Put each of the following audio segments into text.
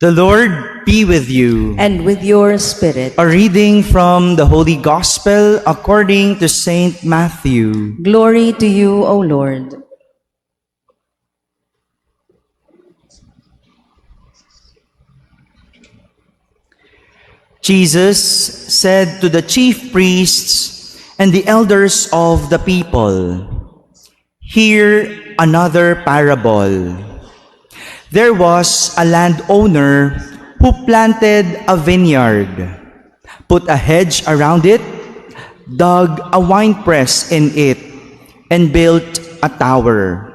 The Lord be with you. And with your spirit. A reading from the Holy Gospel according to Saint Matthew. Glory to you, O Lord. Jesus said to the chief priests and the elders of the people, "Hear another parable. There was a landowner who planted a vineyard, put a hedge around it, dug a winepress in it, and built a tower.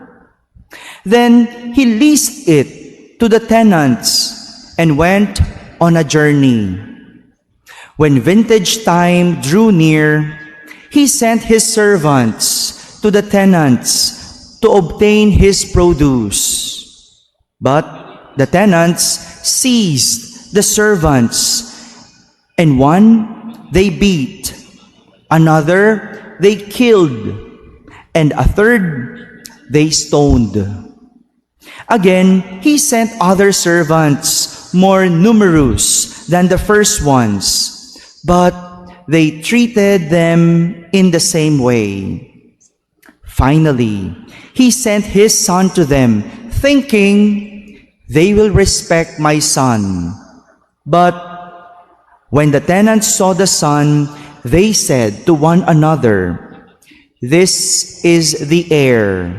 Then he leased it to the tenants and went on a journey. When vintage time drew near, he sent his servants to the tenants to obtain his produce. But the tenants seized the servants, and one they beat, another they killed, and a third they stoned. Again, he sent other servants more numerous than the first ones, but they treated them in the same way. Finally, he sent his son to them, thinking, 'They will respect my son.' But when the tenants saw the son, they said to one another, 'This is the heir.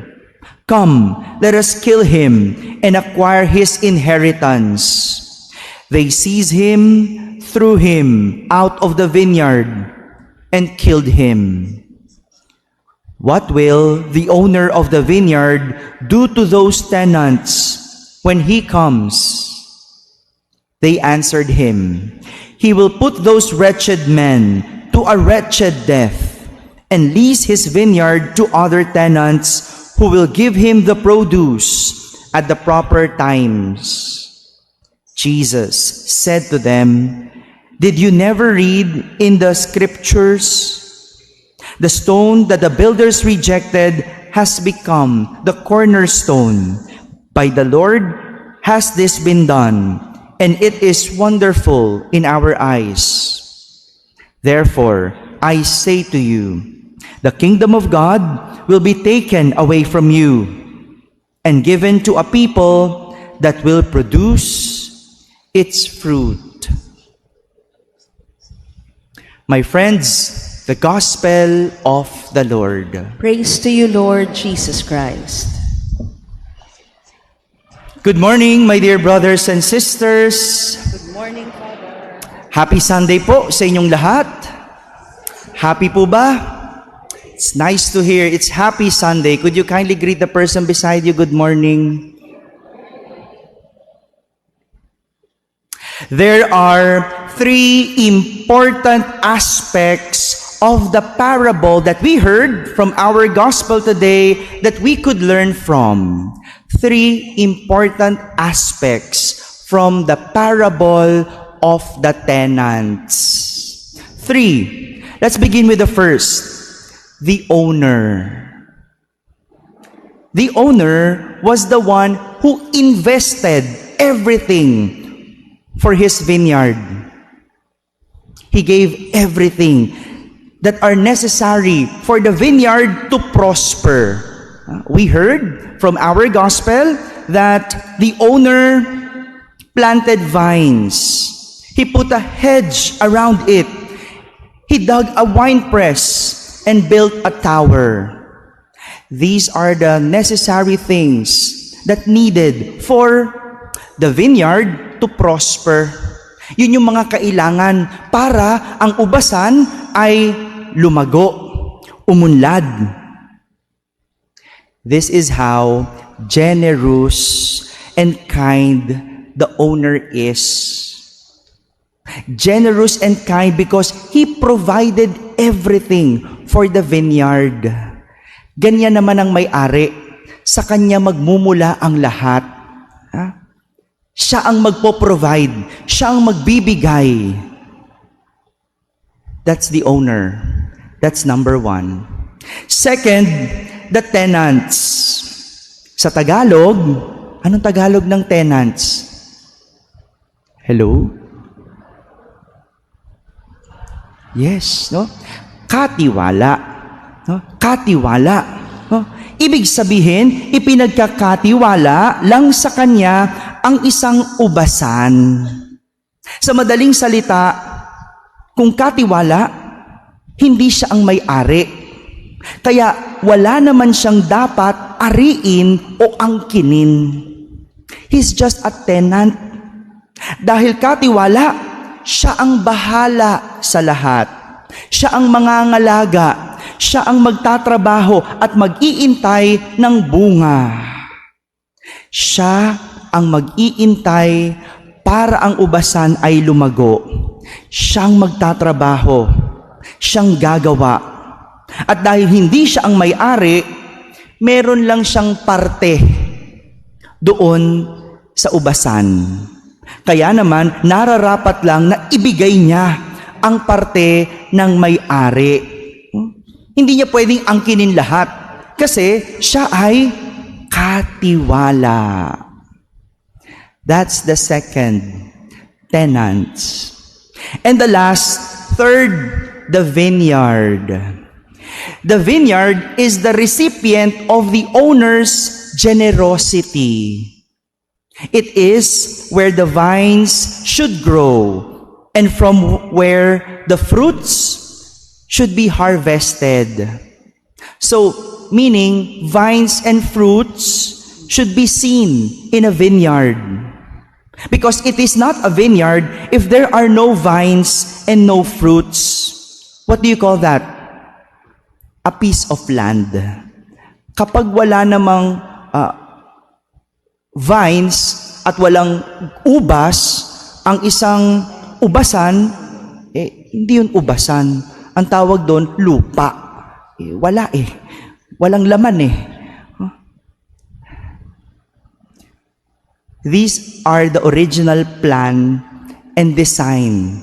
Come, let us kill him and acquire his inheritance.' They seized him, threw him out of the vineyard, and killed him. What will the owner of the vineyard do to those tenants when he comes?" They answered him, "He will put those wretched men to a wretched death and lease his vineyard to other tenants who will give him the produce at the proper times." Jesus said to them, "Did you never read in the scriptures? The stone that the builders rejected has become the cornerstone. By the Lord has this been done, and it is wonderful in our eyes. Therefore, I say to you, the kingdom of God will be taken away from you and given to a people that will produce its fruit." My friends, the Gospel of the Lord. Praise to you, Lord Jesus Christ. Good morning, my dear brothers and sisters. Good morning, Father. Happy Sunday po sa inyong lahat. Happy po ba? It's nice to hear. It's Happy Sunday. Could you kindly greet the person beside you? Good morning. There are three important aspects of the parable that we heard from our gospel today that we could learn from. Three important aspects from the parable of the tenants. Three. Let's begin with the first. The owner. The owner was the one who invested everything for his vineyard. He gave everything that are necessary for the vineyard to prosper. We heard from our gospel that the owner planted vines. He put a hedge around it. He dug a winepress and built a tower. These are the necessary things that needed for the vineyard to prosper. Yun yung mga kailangan para ang ubasan ay lumago, umunlad. This is how generous and kind the owner is. Generous and kind because he provided everything for the vineyard. Ganyan naman ang may-ari. Sa kanya magmumula ang lahat. Siya ang magpo-provide. Siya ang magbibigay. That's the owner. That's number one. Second, the tenants. Sa Tagalog, anong Tagalog ng tenants? Hello? Yes, no? Katiwala. No? Katiwala. No? Ibig sabihin, ipinagkakatiwala lang sa kanya ang isang ubasan. Sa madaling salita, kung katiwala, hindi siya ang may-ari. Kaya wala naman siyang dapat ariin o angkinin. He's just a tenant. Dahil katiwala, siya ang bahala sa lahat. Siya ang mangangalaga. Siya ang magtatrabaho at mag-iintay ng bunga. Siya ang mag-iintay para ang ubasan ay lumago. Siyang magtatrabaho. Siyang gagawa. At dahil hindi siya ang may-ari, meron lang siyang parte doon sa ubasan. Kaya naman, nararapat lang na ibigay niya ang parte ng may-ari. Hindi niya pwedeng angkinin lahat kasi siya ay katiwala. That's the second, tenants. And the last, third, the vineyard. The vineyard is the recipient of the owner's generosity. It is where the vines should grow and from where the fruits should be harvested. So, meaning vines and fruits should be seen in a vineyard. Because it is not a vineyard if there are no vines and no fruits. What do you call that? A piece of land. Kapag wala namang vines at walang ubas, ang isang ubasan, hindi yun ubasan. Ang tawag doon, lupa. Wala Walang laman These are the original plan and design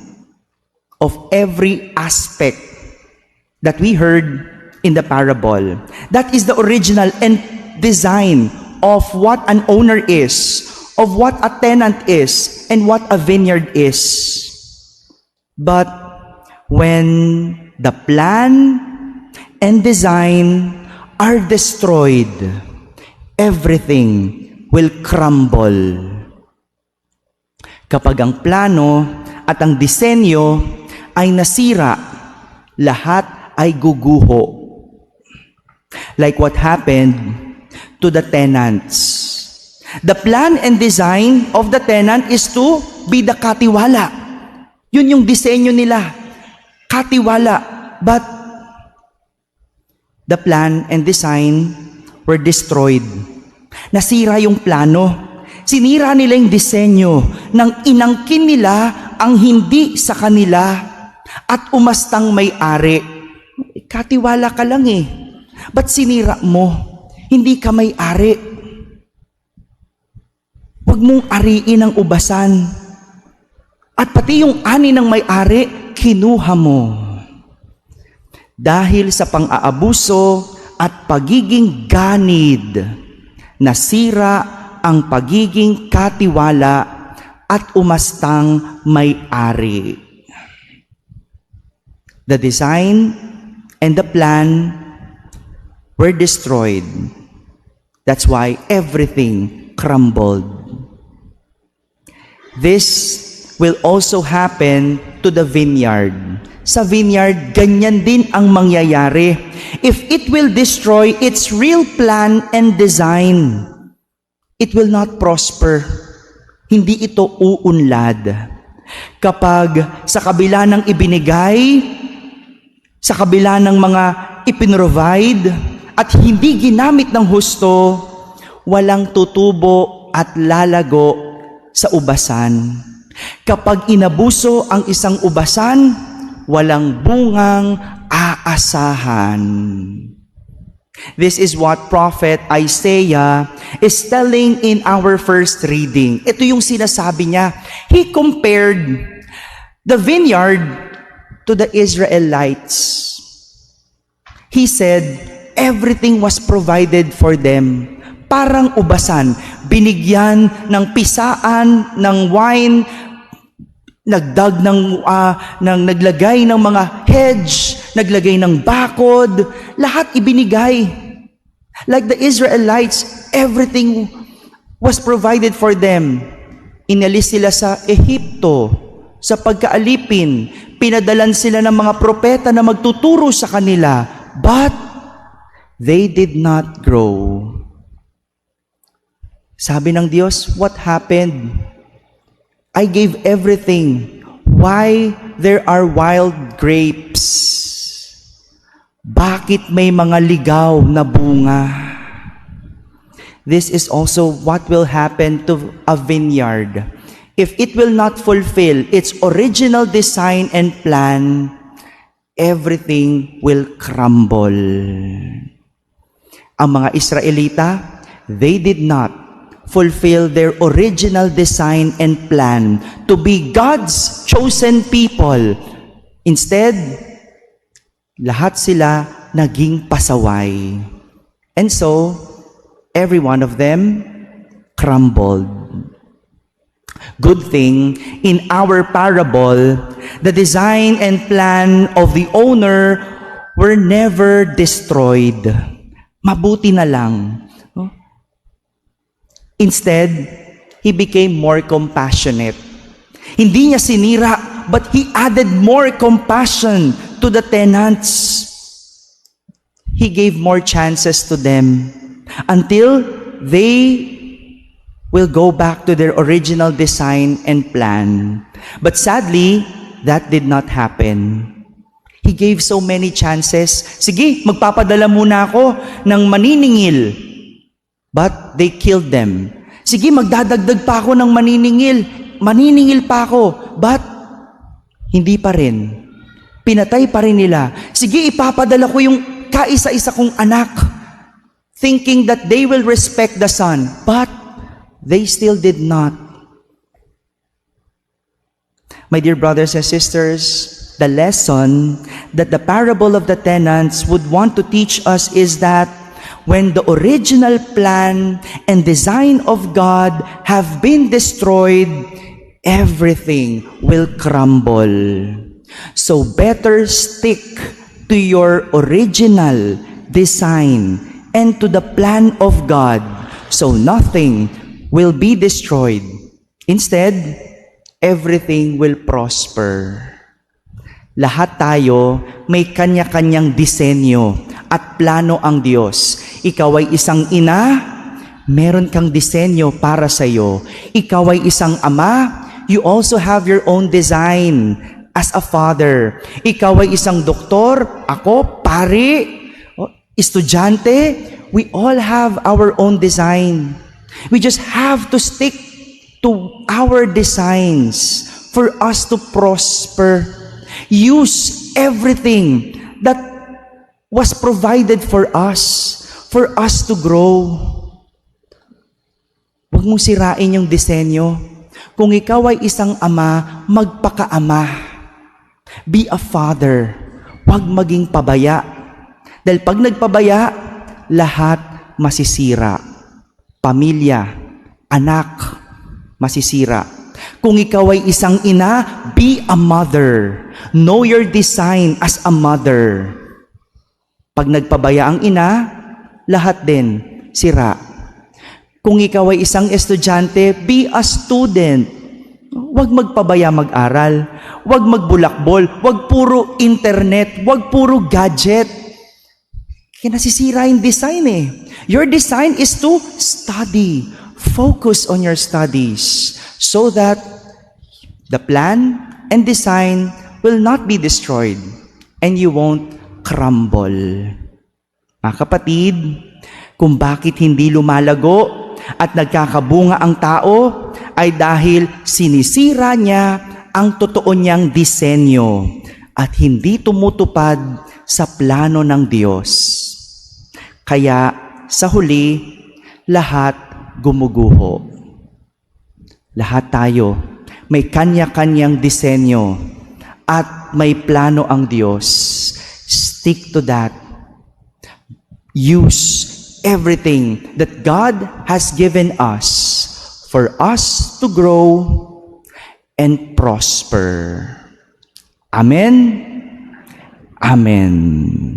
of every aspect that we heard in the parable. That is the original and design of what an owner is, of what a tenant is, and what a vineyard is. But when the plan and design are destroyed, everything will crumble. Kapag ang plano at ang disenyo ay nasira, lahat ay guguho. Like what happened to the tenants. The plan and design of the tenant is to be the katiwala. Yun yung disenyo nila. Katiwala. But the plan and design were destroyed. Nasira yung plano. Sinira nila yung disenyo nang inangkin nila ang hindi sa kanila at umastang may-ari. Katiwala ka lang Ba't sinira mo? Hindi ka may-ari. Huwag mong ariin ang ubasan. At pati yung ani ng may-ari, kinuha mo. Dahil sa pang-aabuso at pagiging ganid, nasira ang pagiging katiwala at umastang may-ari. The design and the plan were destroyed. That's why everything crumbled. This will also happen to the vineyard. Sa vineyard, ganyan din ang mangyayari. If it will destroy its real plan and design, it will not prosper. Hindi ito uunlad. Kapag sa kabila ng ibinigay, sa kabila ng mga ipinrovide, at hindi ginamit ng husto, walang tutubo at lalago sa ubasan. Kapag inabuso ang isang ubasan, walang bungang aasahan. This is what Prophet Isaiah is telling in our first reading. Ito yung sinasabi niya. He compared the vineyard to the Israelites. He said, everything was provided for them. Parang ubasan, binigyan ng pisaan, ng wine, naglagay ng mga hedge, naglagay ng bakod, lahat ibinigay. Like the Israelites, everything was provided for them. Inalis sila sa Ehipto, sa pagkaalipin, pinadalan sila ng mga propeta na magtuturo sa kanila, but they did not grow. Sabi ng Diyos, what happened? I gave everything. Why there are wild grapes? Bakit may mga ligaw na bunga? This is also what will happen to a vineyard. If it will not fulfill its original design and plan, everything will crumble. Ang mga Israelita, they did not fulfill their original design and plan to be God's chosen people. Instead, lahat sila naging pasaway. And so, every one of them crumbled. Good thing, in our parable, the design and plan of the owner were never destroyed. Mabuti na lang. Instead, he became more compassionate. Hindi niya sinira, but he added more compassion to the tenants. He gave more chances to them until they will go back to their original design and plan. But sadly, that did not happen. He gave so many chances. Sige, magpapadala muna ako ng maniningil. But they killed them. Sige, magdadagdag pa ako ng maniningil. Maniningil pa ako. But, hindi pa rin. Pinatay pa rin nila. Sige, ipapadala ko yung kaisa-isa kong anak. Thinking that they will respect the son. But, they still did not. My dear brothers and sisters, the lesson that the parable of the tenants would want to teach us is that when the original plan and design of God have been destroyed, everything will crumble. So better stick to your original design and to the plan of God, so nothing will be destroyed. Instead, everything will prosper. Lahat tayo may kanya-kanyang disenyo at plano ang Diyos. Ikaw ay isang ina, meron kang disenyo para sa iyo. Ikaw ay isang ama, you also have your own design as a father. Ikaw ay isang doktor, ako, pari, estudyante, we all have our own design. We just have to stick to our designs for us to prosper. Use everything that was provided for us to grow. Huwag mong sirain yung disenyo. Kung ikaw ay isang ama, magpakaama. Be a father. Huwag maging pabaya. Dahil pag nagpabaya, lahat masisira. Pamilya, anak, masisira. Kung ikaw ay isang ina, be a mother. Know your design as a mother. Pag nagpabaya ang ina, lahat din sira. Kung ikaw ay isang estudyante, be a student. Huwag magpabaya mag-aral. Huwag magbulakbol. Huwag puro internet. Huwag puro gadget. Kaya nasisira yung design eh. Your design is to study. Focus on your studies so that the plan and design will not be destroyed and you won't crumble. Mga kapatid, kung bakit hindi lumalago at nagkakabunga ang tao ay dahil sinisira niya ang totoo niyang disenyo at hindi tumutupad sa plano ng Diyos. Kaya sa huli, lahat gumuguho. Lahat tayo may kanya-kanyang disenyo at may plano ang Diyos. Stick to that. Use everything that God has given us for us to grow and prosper. Amen? Amen.